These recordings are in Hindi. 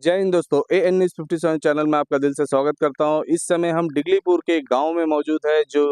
जय हिंद दोस्तों, एएन न्यूज़ 57 चैनल में आपका दिल से स्वागत करता हूं। इस समय हम डिगलीपुर के एक गांव में मौजूद है जो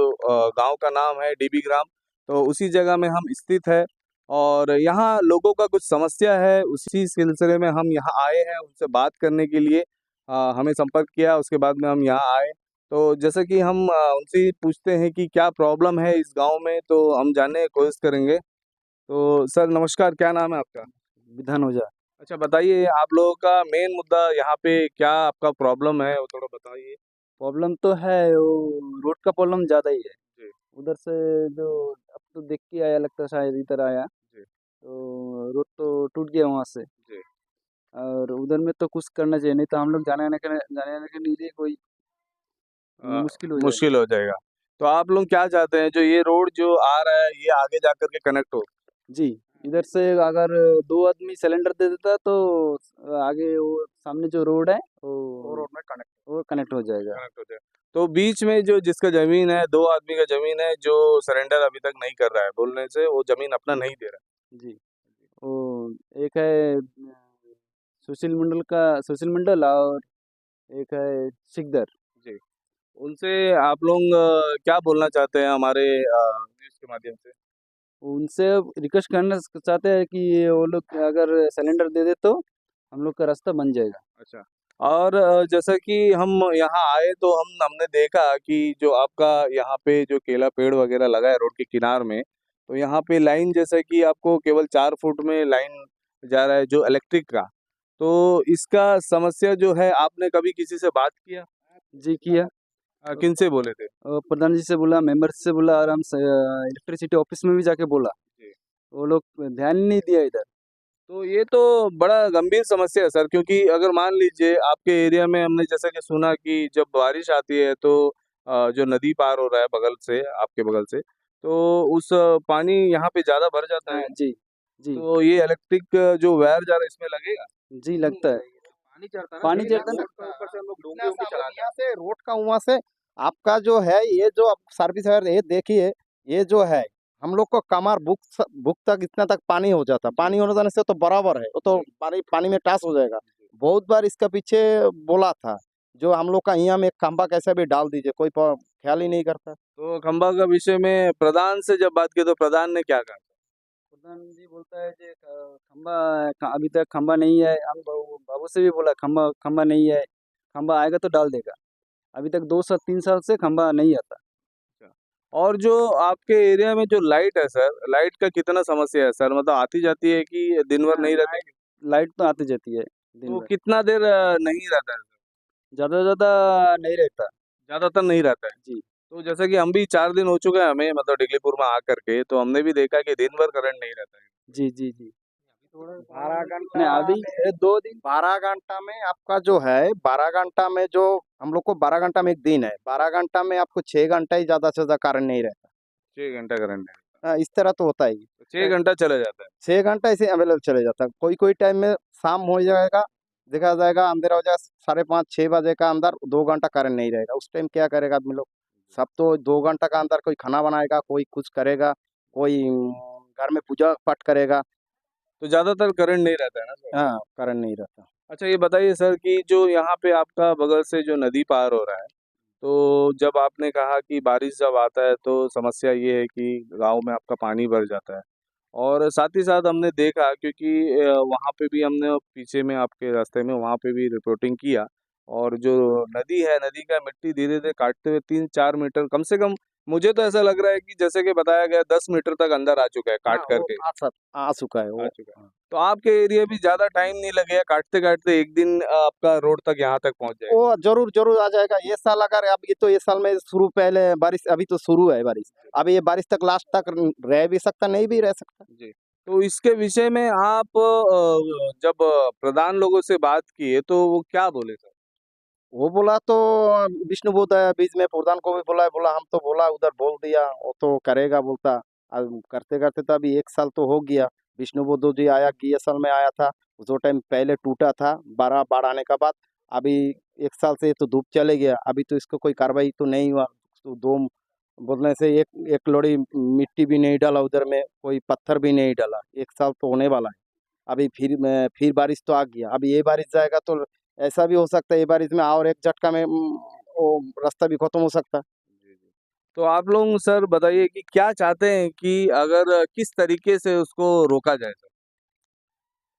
गांव का नाम है डीबी ग्राम। तो उसी जगह में हम स्थित है और यहां लोगों का कुछ समस्या है, उसी सिलसिले में हम यहां आए हैं उनसे बात करने के लिए। हमें संपर्क किया, उसके बाद में हम यहां आए। तो जैसे कि हम उनसे पूछते हैं कि क्या प्रॉब्लम है इस गाँव में, तो हम जानने की कोशिश करेंगे। तो सर नमस्कार, क्या नाम है आपका? विधान हो जा। अच्छा बताइए, आप लोगों का मेन मुद्दा यहाँ पे क्या आपका प्रॉब्लम है वो थोड़ा बताइए। प्रॉब्लम तो है वो रोड का प्रॉब्लम ज़्यादा ही है। जी। उधर से जो अब तो देख के आया लगता है शायद इधर आया जी। तो रोड तो टूट गया वहाँ से। जी। और उधर में तो कुछ करना चाहिए, नहीं तो हम लोग जाने आने के लिए कोई मुश्किल हो जाएगा। मुश्किल हो जाएगा। तो आप लोग क्या चाहते हैं, जो ये रोड जो आ रहा है ये आगे जाकर के कनेक्ट हो? जी, इधर से अगर 2 आदमी सिलेंडर दे देता तो आगे वो सामने जो रोड है वो वो रोड में कनेक्ट वो कनेक्ट हो जाएगा। कनेक्ट हो जाए। तो बीच में जो जिसका जमीन है, दो आदमी का जमीन है जो सरेंडर अभी तक नहीं कर रहा है, बोलने से वो जमीन अपना नहीं दे रहा जी, वो एक है सुशील मंडल और एक है सिकदर। है। जी। उनसे आप लोग क्या बोलना चाहते हैं हमारे न्यूज़ के माध्यम से? उनसे रिक्वेस्ट करना चाहते हैं कि वो लोग अगर सिलेंडर दे दे तो हम लोग का रास्ता बन जाएगा। अच्छा। और जैसा कि हम यहाँ आए तो हमने देखा कि जो आपका यहाँ पे जो केला पेड़ वगैरह लगा है रोड के किनार में, तो यहाँ पे लाइन जैसा कि आपको केवल 4 फुट में लाइन जा रहा है जो इलेक्ट्रिक का। तो इसका समस्या जो है, आपने कभी किसी से बात किया? जी किया। किन से बोले थे? प्रधान जी से बोला, मेंबर से बोला और हम इलेक्ट्रिसिटी ऑफिस में भी जाके बोला। जी। वो लोग ध्यान ही नहीं दिया इधर। तो ये तो बड़ा गंभीर समस्या है सर, क्योंकि अगर मान लीजिए आपके एरिया में हमने जैसा कि सुना कि जब बारिश आती है तो जो नदी पार हो रहा है बगल से, आपके बगल से, तो उस पानी यहाँ पे ज़्यादा भर जाता है। हाँ जी। जी। तो ये इलेक्ट्रिक जो वायर जा रहा है इसमें लगेगा? जी लगता है। पानी चढ़ता है ना, पानी सही चढ़ता ना, ना। रोड का ऊपर से हम लोग इतना डोंगी सा हम लोग चलाते हैं। यहाँ से रोड का वहां से आपका जो है ये जो आप सर्विस है ये देखिए। ये जो है हम लोग को कमर बुक तक इतना तक पानी हो जाता। पानी होने जाने से तो बराबर है, वो तो जी। पानी पानी में टच हो जाएगा। बहुत बार इसका पीछे बोला था, जो हम लोग का यहाँ में एक खंबा कैसे भी डाल दीजिए, कोई ख्याल ही नहीं करता। तो खंबा का विषय में प्रधान से जब बात की तो प्रधान ने क्या कहा? प्रधान जी बोलता है कि अभी तक खंबा नहीं है। हम बाबू से भी बोला खंबा खंबा नहीं है, खंबा आएगा तो डाल देगा। अभी तक 2 3 साल से खंबा नहीं आता। अच्छा। और जो आपके एरिया में जो लाइट है सर, लाइट का कितना समस्या है सर? मतलब आती जाती है कि दिन भर हाँ, नहीं रहती? लाइट तो आती जाती है दिन तो भर। कितना देर नहीं रहता है सर? ज़्यादा से ज़्यादा नहीं रहता। ज़्यादातर नहीं रहता है। जी। तो जैसे कि हम भी 4 दिन हो चुके हैं हमें, मतलब डिगलीपुर में आकर के, तो हमने भी देखा कि दिन भर करंट नहीं रहता है। जी, जी, जी। 12 घंटा नहीं अभी में 2 दिन। 12 घंटा में आपका जो है 12 घंटा में जो हम लोग को 12 घंटा में एक दिन है। 12 घंटा में आपको 6 घंटा ही ज्यादा से ज्यादा कारण नहीं रहता। 6 घंटा करंट है। हाँ, इस तरह तो होता ही। तो 6 घंटा चला जाता है। 6 घंटा ऐसे अवेलेबल चले जाता है। कोई कोई टाइम में शाम हो जाएगा, देखा जाएगा अंधेरा हो जाएगा, 5:30 6 बजे का अंदर 2 घंटा करंट नहीं रहेगा। उस टाइम क्या करेगा आदमी लोग? सब तो 2 घंटा का अंदर कोई खाना बनाएगा, कोई कुछ करेगा, कोई घर में पूजा पाठ करेगा। तो ज़्यादातर करंट नहीं रहता है ना सर? हाँ, करंट नहीं रहता। अच्छा ये बताइए सर कि जो यहाँ पे आपका बगल से जो नदी पार हो रहा है, तो जब आपने कहा कि बारिश जब आता है तो समस्या ये है कि गाँव में आपका पानी भर जाता है। और साथ ही साथ हमने देखा, क्योंकि वहाँ पे भी हमने पीछे में आपके रास्ते में वहाँ पे भी रिपोर्टिंग किया। और जो नदी है, नदी का मिट्टी धीरे-धीरे काटते हुए 3-4 मीटर कम से कम, मुझे तो ऐसा लग रहा है कि जैसे कि बताया गया 10 मीटर तक अंदर आ चुका है हाँ, काट वो करके, आ चुका है आ वो। चुका है। हाँ। तो आपके एरिया भी ज़्यादा टाइम नहीं लगेगा, काटते-काटते एक दिन आपका रोड तक यहाँ तक पहुँच जाएगा। वो जरूर जरूर आ जाएगा। ये साल अगर अब ये तो ये साल में शुरू पहले बारिश, अभी तो शुरू है बारिश। अभी ये बारिश तक लास्ट तक रह भी सकता, नहीं भी रह सकता। जी। तो इसके विषय में आप जब प्रधान लोगों से बात किए तो वो क्या बोले सर? वो बोला तो विष्णु बोध है बीच में, प्रधान को भी बोला, बोला हम तो बोला उधर बोल दिया वो तो करेगा बोलता। अब करते करते तो अभी 1 साल तो हो गया। विष्णु बोधो जी आया कि ये साल में आया था, जो टाइम पहले टूटा था बारह बाढ़ आने का बाद। अभी 1 साल से तो धूप चले गया, अभी तो इसको कोई कार्रवाई तो नहीं हुआ। तो दो बोलने से एक एक लोड़ी मिट्टी भी नहीं डाला, उधर में कोई पत्थर भी नहीं डाला। 1 साल तो होने वाला है। अभी फिर बारिश तो आ गया, अभी ये बारिश जाएगा तो ऐसा भी हो सकता है एक बार इसमें और एक झटका में वो रास्ता भी खत्म हो सकता है। तो आप लोग सर बताइए कि क्या चाहते हैं कि अगर किस तरीके से उसको रोका जाए सर?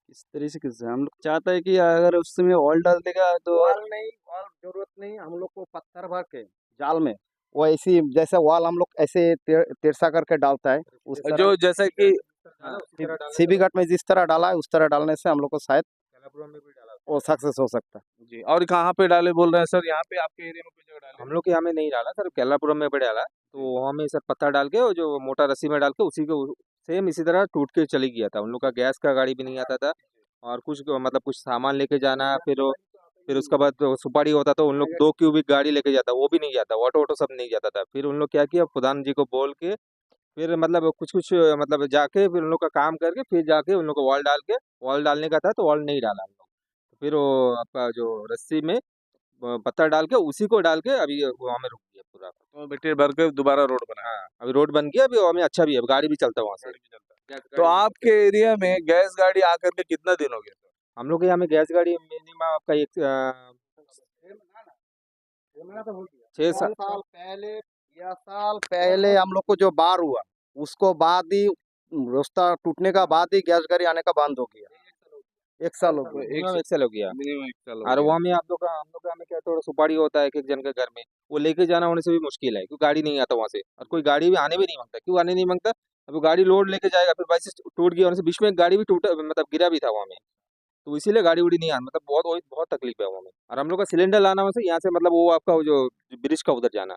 इस तरीके से हम लोग चाहते हैं कि अगर उसमें ऑयल डाल देगा तो वाल नहीं, वाल जरूरत नहीं, हम लोग को पत्थर भर के जाल में वो ऐसी जैसे वाल हम लोग ऐसे तिरछा करके डालता है उस तरह जो जैसा कि हाँ, सीबी घाट में जिस तरह डाला है उस तरह डालने से हम लोग को शायद वो सक्सेस हो सकता है। जी, और कहाँ पे डाले बोल रहे हैं सर? यहाँ पे आपके एरिया में कोई जगह डाले? हम लोग के यहाँ में नहीं डाला सर, केरलापुरम में भी डाला। तो वहाँ में सर पत्थर डाल के और जो मोटा रस्सी में डाल के उसी को सेम इसी तरह टूट के चली गया था। उन लोग का गैस का गाड़ी भी नहीं आता था और कुछ मतलब कुछ सामान लेके जाना, फिर उसके बाद तो सुपारी होता तो उन लोग 2 क्यूबिक गाड़ी लेके जाता, वो भी नहीं जाता, ऑटो सब नहीं जाता था। फिर उन लोग क्या किया, प्रधान जी को बोल के फिर मतलब कुछ-कुछ मतलब जाके फिर उन लोग का काम करके फिर जाके उन लोग को वॉल डालने का था तो वॉल नहीं डाला हम लोग। फिर वो आपका जो रस्सी में पत्थर डाल के उसी को डाल के अभी वहाँ में रुक गया पूरा। तो मिट्टी भर के दोबारा रोड बना। हाँ, अभी रोड बन गया, अभी वहाँ में अच्छा भी है, गाड़ी भी चलता है वहाँ से। गाड़ी भी चलता है। गैस तो गाड़ी भी आपके एरिया में गैस गाड़ी आकर के कितना दिन हो गया सर? हम लोग के यहाँ में गैस गाड़ी मिनिमम आपका एक 6 साल पहले या साल पहले हम लोग को जो बार हुआ उसको बाद ही रास्ता टूटने का बाद ही गैस गाड़ी आने का बंद हो गया। एक साल हो गया। मिनिमम 1 साल हो गया। मिनिमम 1 साल हो और गया। वहाँ में आप लोग का हम लोग का में क्या थोड़ा सुपारी होता है एक-एक जन के घर में, वो लेके जाना होने से भी मुश्किल है क्योंकि गाड़ी नहीं आता वहाँ से और कोई गाड़ी भी आने भी नहीं माँगता। क्यों आने नहीं माँगता? अब वो गाड़ी लोड लेके जाएगा फिर बाई चांस टूट गया होने से बीच में एक गाड़ी भी टूटा मतलब गिरा भी था वहाँ में। तो इसीलिए गाड़ी-उड़ी नहीं मतलब बहुत तकलीफ है वहाँ में। और हम लोग का सिलेंडर लाना वहाँ से यहाँ से मतलब वो आपका वो जो ब्रिज का उधर जाना।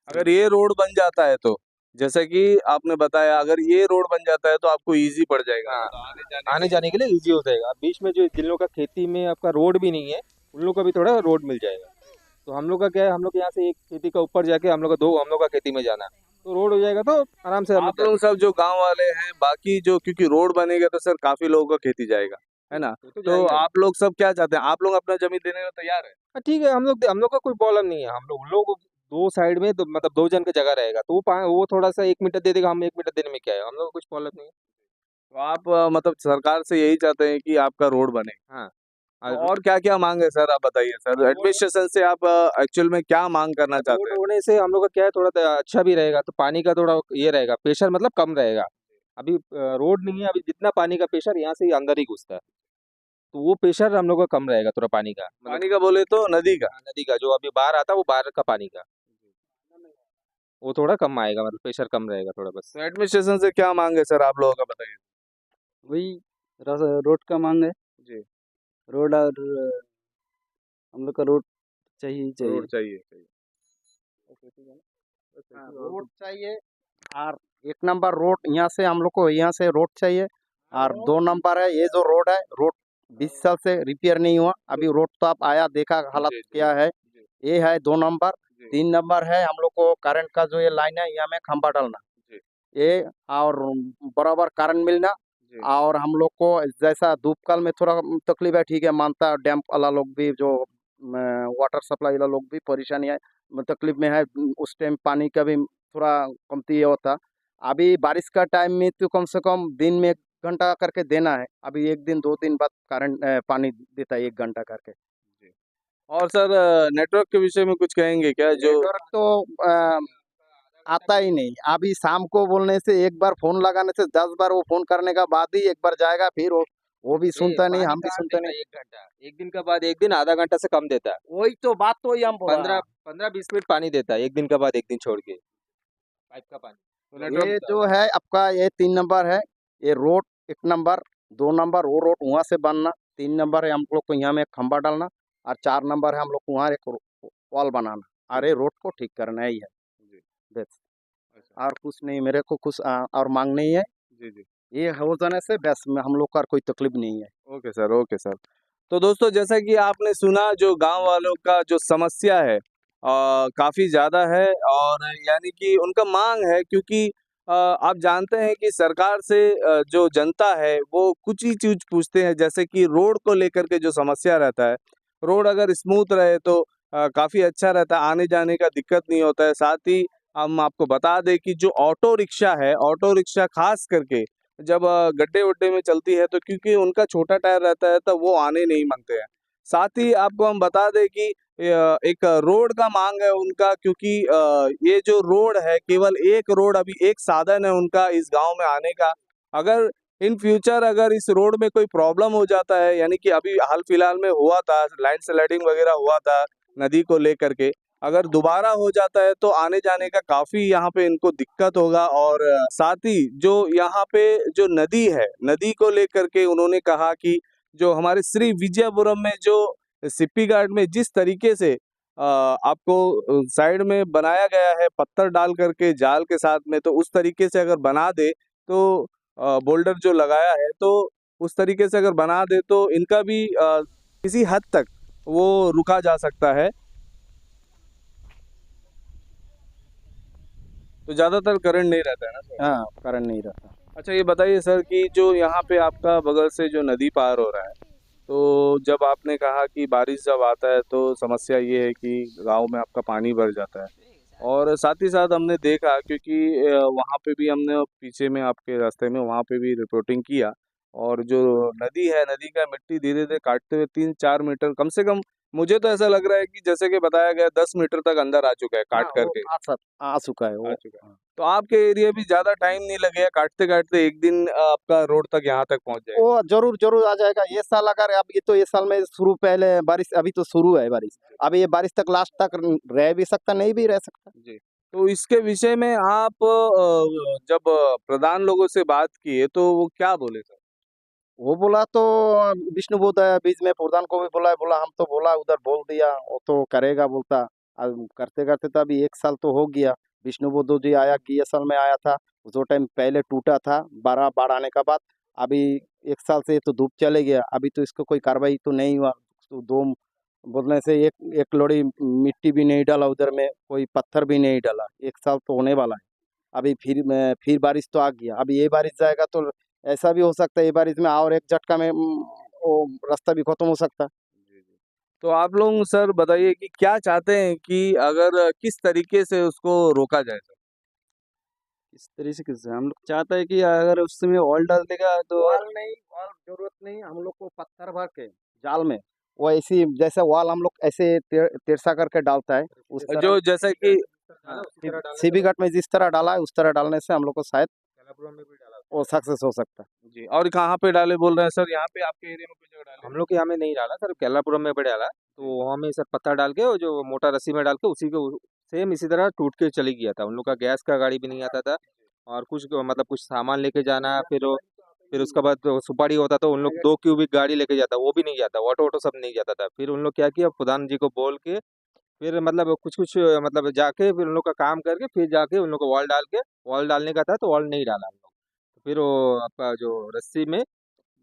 अगर ये रोड बन जाता है तो जैसे कि आपने बताया अगर ये रोड बन जाता है तो आपको ईज़ी पड़ जाएगा। हाँ, मतलब आने-जाने आने जाने के लिए ईज़ी हो जाएगा। बीच में जो जिन लोग का खेती में आपका रोड भी नहीं है, उन लोग का भी थोड़ा रोड मिल जाएगा। तो हम लोग का क्या है, हम लोग यहाँ से एक खेती का ऊपर जाके हम लोग का खेती में जाना। तो रोड हो जाएगा तो आराम से हम लोग आप लोग सब जो गाँव वाले हैं बाकी जो क्योंकि रोड बनेगा तो सर काफ़ी लोगों का खेती जाएगा, है ना? वो तो तो जाएगा ही। आप लोग सब क्या चाहते हैं? आप लोग अपना ज़मीन देने को तैयार हैं? हाँ, ठीक है हम लोग का कोई प्रॉब्लम नहीं है। हम लोग 2 साइड में मतलब 2 जन का जगह रहेगा। तो वो थोड़ा-सा 1 मीटर दे देगा, हम 1 मीटर देने में क्या है? हम लोग को कुछ प्रॉब्लम नहीं है। तो आप मतलब सरकार से यही चाहते हैं कि आपका रोड बने। हाँ, तो और और क्या-क्या माँग है सर आप बताइए सर? एडमिनिस्ट्रेशन से आप एक्चुअल में क्या माँग करना चाहते रोड हैं? होने से हम लोग का क्या है थोड़ा अच्छा भी रहेगा, तो पानी का थोड़ा ये रहेगा, प्रेशर मतलब कम रहेगा। अभी रोड नहीं है, अभी जितना पानी का प्रेशर यहाँ से अंदर ही घुसता है, तो वो प्रेशर हम लोग का कम रहेगा थोड़ा पानी का। मतलब पानी का बोले तो नदी का? नदी का जो अभी बाढ़ आता है, वो बाढ़ का पानी का, वो थोड़ा कम आएगा मतलब प्रेशर कम रहेगा थोड़ा बस। तो एडमिनिस्ट्रेशन से क्या माँग है सर आप लोगों का बताइए? वही रोड का मांग है। जी, रोड और हम लोग का रोड चाहिए ही चाहिए। रोड चाहिए, चाहिए। हाँ, रोड चाहिए और एक नंबर रोड यहाँ से हम लोग को यहाँ से रोड चाहिए और 2 नंबर है ये जो रोड है रोड 20 साल से रिपेयर नहीं हुआ। अभी रोड तो आप आया देखा हालत जी, जी, क्या है। जी, ये है 2 नंबर। जी, 3 नंबर है हम लोग को करंट का जो ये लाइन है यहाँ में खंबा डालना जी, ये और बराबर करंट मिलना। जी, और हम लोग को जैसा धूप काल में थोड़ा तकलीफ है ठीक है मानता है डैम वाला लोग भी जो वाटर सप्लाई वाला लोग भी परेशानी है तकलीफ में है। उस टाइम पानी का भी थोड़ा कमती होता। अभी बारिश का टाइम में तो कम से कम दिन में 1 घंटा करके देना है। अभी 1 दिन 2 दिन बाद करंट पानी देता है 1 घंटा करके। जी। और सर नेटवर्क के विषय में कुछ कहेंगे क्या? जो नेटवर्क तो आता ही नहीं। अभी शाम को बोलने से एक बार फ़ोन लगाने से 10 बार वो फ़ोन करने का बाद ही एक बार जाएगा फिर वो भी सुनता नहीं, पानी हम भी कहाँ सुनते देता नहीं। है 1 घंटा, 1 दिन का बाद 1 दिन आधा घंटा से कम देता है। वही तो बात तो ही हम बोल रहे हैं। 15-20 मिनट पानी देता है, 1 दिन के बाद 1 दिन छोड़ के, पाइप का पानी। तो नेटवर्क ये जो है आपका ये 3 नंबर है। ये रोड 1 नंबर, 2 नंबर वो रोड वहाँ से बनना, 3 नंबर है हम लोग को यहाँ में एक खंबा डालना और 4 नंबर है हम लोग को वहाँ एक वॉल बनाना और ये रोड को ठीक करना ही है। जी, बस अच्छा। और कुछ नहीं मेरे को कुछ और मांग नहीं है। जी, जी। ये हो जाने से बस में हम लोग का कोई तकलीफ नहीं है। Okay sir, okay sir. तो दोस्तों जैसा कि आपने सुना जो गाँव वालों का जो समस्या है काफ़ी ज़्यादा है और यानी कि उनका माँग है क्योंकि आप जानते हैं कि सरकार से जो जनता है वो कुछ ही चीज़ पूछते हैं जैसे कि रोड को लेकर के जो समस्या रहता है, रोड अगर स्मूथ रहे तो काफ़ी अच्छा रहता है, आने-जाने का दिक्कत नहीं होता है। साथ ही हम आपको बता दें कि जो ऑटो रिक्शा है, ऑटो रिक्शा ख़ास करके जब गड्ढे-वड्ढे में चलती है तो क्योंकि उनका छोटा टायर रहता है तो वो आने नहीं माँगते हैं। साथ ही आपको हम बता दें कि एक रोड का मांग है उनका, क्योंकि ये जो रोड है केवल एक रोड, अभी एक साधन है उनका इस गांव में आने का। अगर इन फ्यूचर अगर इस रोड में कोई प्रॉब्लम हो जाता है, यानी कि अभी हाल फिलहाल में हुआ था, लैंड स्लाइडिंग वगैरह हुआ था नदी को लेकर के, अगर दोबारा हो जाता है तो आने जाने का काफ़ी यहाँ पे इनको दिक्कत होगा। और साथ ही जो यहाँ पे जो नदी है, नदी को लेकर के उन्होंने कहा कि जो हमारे श्री विजयपुरम में जो सिप्पी घाट में जिस तरीके से आपको साइड में बनाया गया है पत्थर डाल करके जाल के साथ में, तो उस तरीके से अगर बना दे तो बोल्डर जो लगाया है तो उस तरीके से अगर बना दे तो इनका भी किसी हद तक वो रुका जा सकता है। तो ज़्यादातर करंट नहीं रहता है ना सर? हाँ, करंट नहीं रहता। अच्छा ये बताइए सर कि जो यहाँ पे आपका बगल से जो नदी पार हो रहा है, तो जब आपने कहा कि बारिश जब आता है तो समस्या ये है कि गांव में आपका पानी भर जाता है, और साथ ही साथ हमने देखा, क्योंकि वहाँ पे भी हमने पीछे में आपके रास्ते में वहाँ पे भी रिपोर्टिंग किया, और जो नदी है, नदी का मिट्टी धीरे धीरे काटते हुए 3-4 मीटर कम से कम, मुझे तो ऐसा लग रहा है कि जैसे कि बताया गया 10 मीटर तक अंदर आ चुका है हाँ, काट वो करके। आ चुका है आ वो। चुका है। हाँ। तो आपके एरिया भी ज़्यादा टाइम नहीं लगेगा, काटते काटते एक दिन आपका रोड तक यहाँ तक पहुँच जाएगा। वो जरूर जरूर आ जाएगा ये साल। अगर अब ये तो ये साल में शुरू, पहले बारिश, अभी तो शुरू है बारिश। अभी ये बारिश तक लास्ट तक रह भी सकता, नहीं भी रह सकता। जी। तो इसके विषय में आप जब प्रधान लोगों से बात किए तो वो क्या बोले सर? वो बोला तो विष्णु बोध है बीच में, प्रधान को भी बोला है, बोला हम तो बोला उधर बोल दिया, वो तो करेगा बोलता। अब करते करते तो अभी एक साल तो हो गया। विष्णु बोधो जी आया कि ये साल में आया था, जो टाइम पहले टूटा था बाढ़ आने का बाद। अभी एक साल से तो धूप चले गया, अभी तो इसको कोई कार्रवाई तो नहीं हुआ। तो दो बोलने से एक एक लोड़ी मिट्टी भी नहीं डाला उधर में, कोई पत्थर भी नहीं डाला। एक साल तो होने वाला है। अभी फिर बारिश तो आ गया, अभी ये बारिश जाएगा तो ऐसा भी हो सकता है ये बारिश में और एक झटका में वो रास्ता भी खत्म हो सकता है। जी, जी। तो आप लोग सर बताइए कि क्या चाहते हैं कि अगर किस तरीके से उसको रोका जाए सर? इस तरीके से हम लोग चाहते हैं कि अगर उसमें ऑयल डाल देगा तो वाल नहीं, वाल जरूरत नहीं, हम लोग को पत्थर भर के जाल में, वो ऐसी जैसे वाल हम लोग ऐसे तिरछा करके डालता है उस तरह। जो जैसा कि हाँ, सीबी घाट में जिस तरह डाला है उस तरह डालने से हम लोग को शायद वो सक्सेस हो सकता है। जी, और कहाँ पे डाले बोल रहे हैं सर? यहाँ पे आपके एरिया में कोई जगह डाले? हम लोग के यहाँ में नहीं डाला सर, कैलापुरम में पे डाला। तो वहाँ में सर पत्थर डाल के और जो मोटा रस्सी में डाल के उसी को सेम इसी तरह टूट के चली गया था। उन लोग का गैस का गाड़ी भी नहीं आता था, और कुछ मतलब कुछ सामान लेके जाना, फिर उसके बाद तो सुपारी होता तो उन लोग 2 क्यूबिक गाड़ी लेके जाता, वो भी नहीं जाता, ऑटो सब नहीं जाता था। फिर उन लोग क्या किया, प्रधान जी को बोल के फिर मतलब कुछ मतलब जाके फिर उन लोग का काम करके फिर जाके उन लोग को वॉल डालने का था तो वॉल नहीं डाला हम लोग। तो फिर वो आपका जो रस्सी में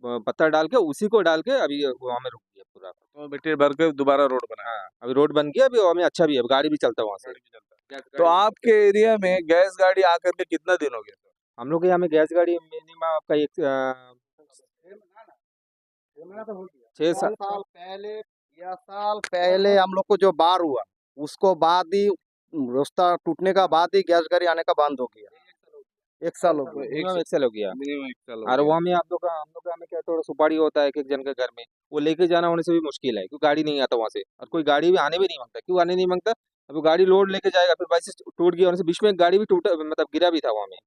पत्थर डाल के उसी को डाल के अभी वहाँ में रुक गया पूरा। तो मिट्टी भर के दोबारा रोड बना? हाँ, अभी रोड बन गया, अभी वहाँ में अच्छा भी है, गाड़ी भी चलता है वहाँ से। गाड़ी भी चलता है। गैस तो गाड़ी भी आपके एरिया में गैस गाड़ी आकर के कितना दिन हो गया सर? हम लोग के यहाँ में गैस गाड़ी मिनिमम आपका एक 6 साल। साल पहले हम लोग को जो बाढ़ हुआ उसको बाद ही, रास्ता टूटने का बाद ही गैस गाड़ी आने का बंद हो गया। एक साल हो गया। मिनिमम 1 साल हो गया। मिनिमम 1 साल हो और गया। वहाँ में हम लोग का में क्या थोड़ा सुपारी होता है एक-एक जन के घर में, वो लेके जाना होने से भी मुश्किल है, क्योंकि गाड़ी नहीं आता वहाँ से, और कोई गाड़ी भी आने भी नहीं माँगता। क्यों आने नहीं माँगता? अब वो गाड़ी लोड लेके जाएगा, फिर बाई चांस टूट गया होने से, बीच में एक गाड़ी भी टूटा मतलब गिरा भी था वहाँ में,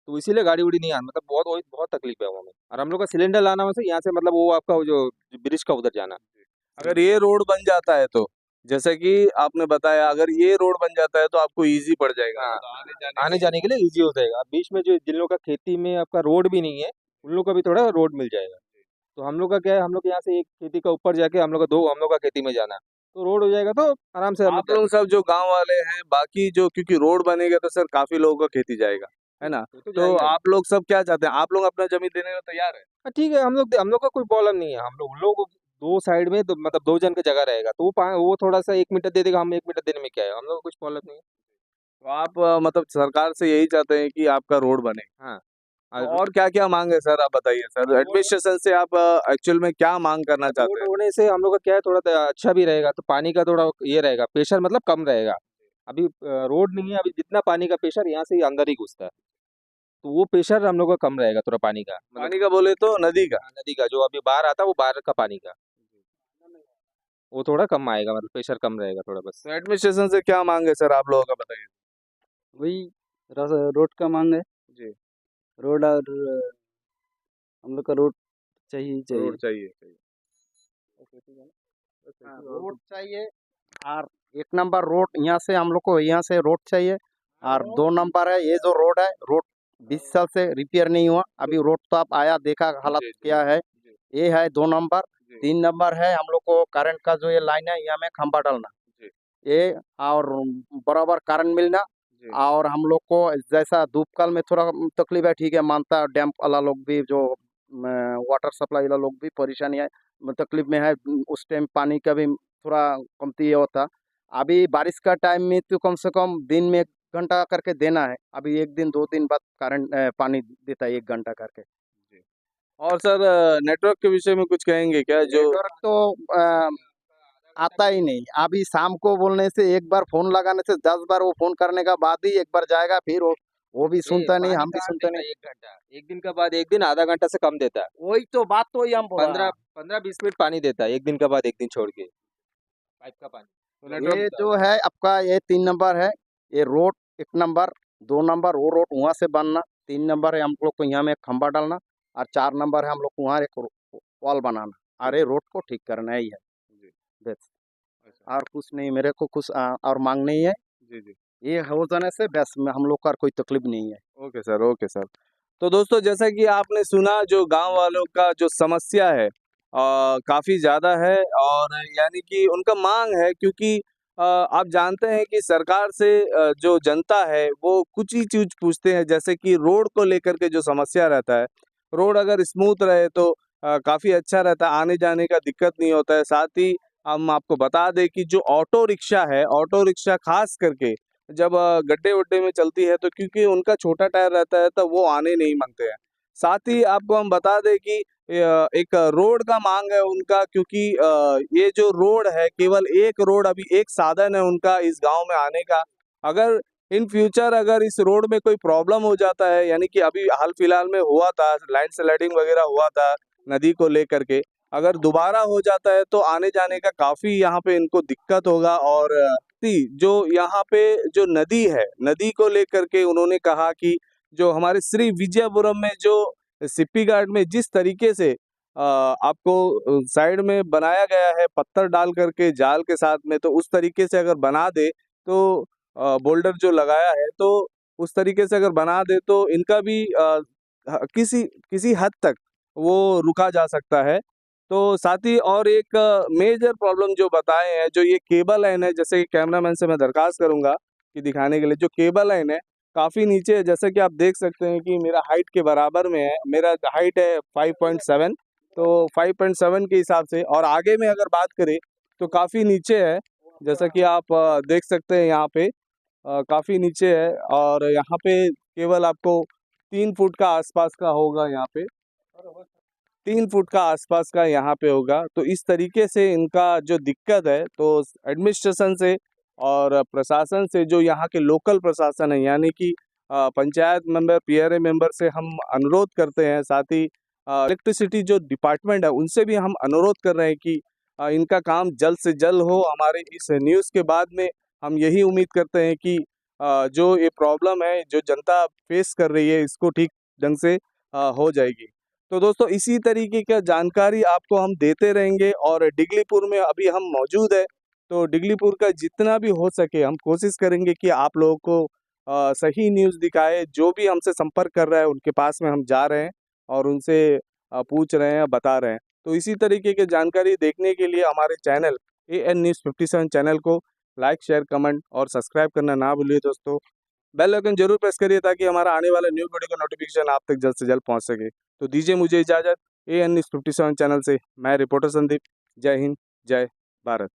तो इसीलिए गाड़ी-उड़ी नहीं मतलब बहुत तकलीफ है वहाँ में। और हम लोग का सिलेंडर लाना वहाँ से, यहाँ से मतलब वो आपका वो जो ब्रिज का उधर जाना। अगर ये रोड बन जाता है तो, जैसे कि आपने बताया, अगर ये रोड बन जाता है तो आपको ईज़ी पड़ जाएगा। हाँ, तो आने-जाने आने में जाने के लिए ईज़ी हो जाएगा। बीच में जो जिन लोग का खेती में आपका रोड भी नहीं है, उन लोग का भी थोड़ा रोड मिल जाएगा। तो हम लोग का क्या है, हम लोग यहाँ से एक खेती का ऊपर जाके हम लोग का खेती में जाना, तो रोड हो जाएगा तो आराम से हम लोग आप लोग सब जो गाँव वाले हैं, बाकी जो, क्योंकि रोड बनेगा तो सर काफ़ी लोगों का खेती जाएगा, है ना? वो तो तो जाएगा ही। आप लोग सब क्या चाहते हैं? आप लोग अपना ज़मीन देने को तैयार हैं? हाँ, ठीक है, हम लोग का कोई प्रॉब्लम नहीं है। उन लोग को 2 साइड में तो मतलब 2 जन की जगह रहेगा, तो वो थोड़ा-सा 1 मीटर दे देगा, हम 1 मीटर देने में क्या है? हम लोग को कुछ प्रॉब्लम नहीं है। तो आप मतलब सरकार से यही चाहते हैं कि आपका रोड बने। हाँ, तो और और क्या-क्या माँग है सर, आप बताइए सर? एडमिनिस्ट्रेशन से आप एक्चुअल में क्या माँग करना चाहते रोड हैं? होने से हम लोग का क्या है, थोड़ा अच्छा भी रहेगा, तो पानी का थोड़ा ये रहेगा, प्रेशर मतलब कम रहेगा। अभी रोड नहीं है, अभी जितना पानी का प्रेशर यहाँ से ही अंदर ही घुसता है, तो वो प्रेशर हम लोग का कम रहेगा थोड़ा पानी का। मतलब पानी का बोले तो नदी का? नदी का जो अभी बाहर आता है, वो बाहर का पानी का। वो थोड़ा कम आएगा, मतलब प्रेशर कम रहेगा थोड़ा बस। तो एडमिनिस्ट्रेशन से क्या मांग है सर आप लोगों का, बताइए। वही रोड का मांग है। जी। रोड और हम लोग का रोड चाहिए ही रोड चाहिए। चाहिए। हाँ, रोड चाहिए। और एक नंबर रोड यहाँ से हम लोग को यहाँ से रोड चाहिए। और 2 नंबर है ये जो रोड है, रोड 20 साल से रिपेयर नहीं हुआ। अभी रोड तो आप आया देखा हालत जी, जी, क्या है। जी, ये है 2 नंबर। जी, 3 नंबर है हम लोग को करंट का जो ये लाइन है यहाँ में खंभा डालना। जी, ये और बराबर करंट मिलना। जी, और हम लोग को जैसा धूप काल में थोड़ा तकलीफ है, ठीक है मानता है, डैम वाला लोग भी जो वाटर सप्लाई वाला लोग भी परेशानी है, तकलीफ में है। उस टाइम पानी का भी थोड़ा कमती होता। अभी बारिश का टाइम में तो कम से कम दिन में 1 घंटा करके देना है। अभी 1 दिन 2 दिन बाद करंट पानी देता है 1 घंटा करके। जी। और सर नेटवर्क के विषय में कुछ कहेंगे क्या, जो नेटवर्क तो आता ही नहीं। अभी शाम को बोलने से, एक बार फोन लगाने से 10 बार वो फोन करने का बाद ही एक बार जाएगा, फिर वो भी ये सुनता नहीं, पानी हम भी कहाँ सुनते देता नहीं। है 1 घंटा, 1 दिन का बाद 1 दिन आधा घंटा से कम देता है। वही तो बात तो ही हम बोला। 15-20 मिनट पानी देता है 1 दिन का बाद 1 दिन छोड़ के, पाइप का पानी। तो जो नेटवर्क ये मिलता है जो वो। है आपका ये 3 नंबर है। ये रोड 1 नंबर, 2 नंबर वो रोड वहां से बनना, 3 नंबर है हम लोग को यहाँ में एक खंबा डालना। और 4 नंबर है हम लोग को वहाँ एक वॉल बनाना। अरे रोड को ठीक करना ही है जी, बस। अच्छा, और कुछ नहीं, मेरे को कुछ और मांग नहीं है। जी, जी। ये हो जाने से बस हम लोग का कोई तकलीफ नहीं है। Okay sir, okay sir. तो दोस्तों जैसा कि आपने सुना, जो गांव वालों का जो समस्या है काफ़ी ज़्यादा है, और यानी कि उनका मांग है, क्योंकि आप जानते हैं कि सरकार से जो जनता है वो कुछ ही चीज़ पूछते हैं, जैसे कि रोड को लेकर के जो समस्या रहता है। रोड अगर स्मूथ रहे तो काफ़ी अच्छा रहता है, आने जाने का दिक्कत नहीं होता है। साथ ही हम आपको बता दें कि जो ऑटो रिक्शा है, ऑटो रिक्शा खास करके जब गड्ढे-वड्ढे में चलती है, तो क्योंकि उनका छोटा टायर रहता है तो वो आने नहीं माँगते हैं। साथ ही आपको हम बता दें कि एक रोड का माँग है उनका, क्योंकि ये जो रोड है, केवल एक रोड, अभी एक साधन है उनका इस गाँव में आने का। अगर इन फ्यूचर अगर इस रोड में कोई प्रॉब्लम हो जाता है, यानी कि अभी हाल-फिलहाल में हुआ था, लैंडस्लाइडिंग वगैरह हुआ था नदी को लेकर के। अगर दोबारा हो जाता है तो आने-जाने का काफ़ी यहाँ पे इनको दिक्कत होगा। और जो यहाँ पे जो नदी है, नदी को लेकर के उन्होंने कहा कि जो हमारे श्री विजयपुरम में जो सिप्पी घाट में जिस तरीके से आपको साइड में बनाया गया है पत्थर डाल करके जाल के साथ में, तो उस तरीके से अगर बना दे तो बोल्डर जो लगाया है, तो उस तरीके से अगर बना दे तो इनका भी किसी किसी हद तक वो रुका जा सकता है। तो साथ ही और एक मेजर प्रॉब्लम जो बताए हैं, जो ये केबल लाइन है, जैसे कि कैमरामैन से मैं दरख्वास्त करूँगा कि दिखाने के लिए, जो केबल लाइन है काफ़ी नीचे है, जैसे कि आप देख सकते हैं कि मेरा हाइट के बराबर में है, मेरा हाइट है 5.7, तो 5.7 के हिसाब से, और आगे में अगर बात करें तो काफ़ी नीचे है, जैसा कि आप देख सकते हैं यहाँ पे काफ़ी नीचे है। और यहाँ पे केवल आपको 3 फुट का आसपास का होगा यहाँ पे, 3 फुट का आसपास का यहाँ पे होगा। तो इस तरीके से इनका जो दिक्कत है, तो एडमिनिस्ट्रेशन से और प्रशासन से, जो यहाँ के लोकल प्रशासन है, यानी कि पंचायत मेंबर, पीआरए मेंबर से हम अनुरोध करते हैं। साथ ही इलेक्ट्रिसिटी जो डिपार्टमेंट है उनसे भी हम अनुरोध कर रहे हैं कि इनका काम जल्द से जल्द हो। हमारे इस न्यूज़ के बाद में हम यही उम्मीद करते हैं कि जो ये प्रॉब्लम है, जो जनता फेस कर रही है, इसको ठीक ढंग से हो जाएगी। तो दोस्तों इसी तरीके का जानकारी आपको हम देते रहेंगे, और डिगलीपुर में अभी हम मौजूद है, तो डिगलीपुर का जितना भी हो सके हम कोशिश करेंगे कि आप लोगों को सही न्यूज़ दिखाए। जो भी हमसे संपर्क कर रहा है उनके पास में हम जा रहे हैं और उनसे पूछ रहे हैं, बता रहे हैं। तो इसी तरीके की जानकारी देखने के लिए हमारे चैनल एएन न्यूज़ 57 चैनल को लाइक, शेयर, कमेंट और सब्सक्राइब करना ना भूलिए दोस्तों। बेल आइकन जरूर प्रेस करिए ताकि हमारा आने वाला न्यू वीडियो का नोटिफिकेशन आप तक जल्द से जल्द पहुंच सके। तो दीजिए मुझे इजाज़त। एएन न्यूज़ 57 चैनल से मैं रिपोर्टर संदीप। जय हिंद, जय भारत।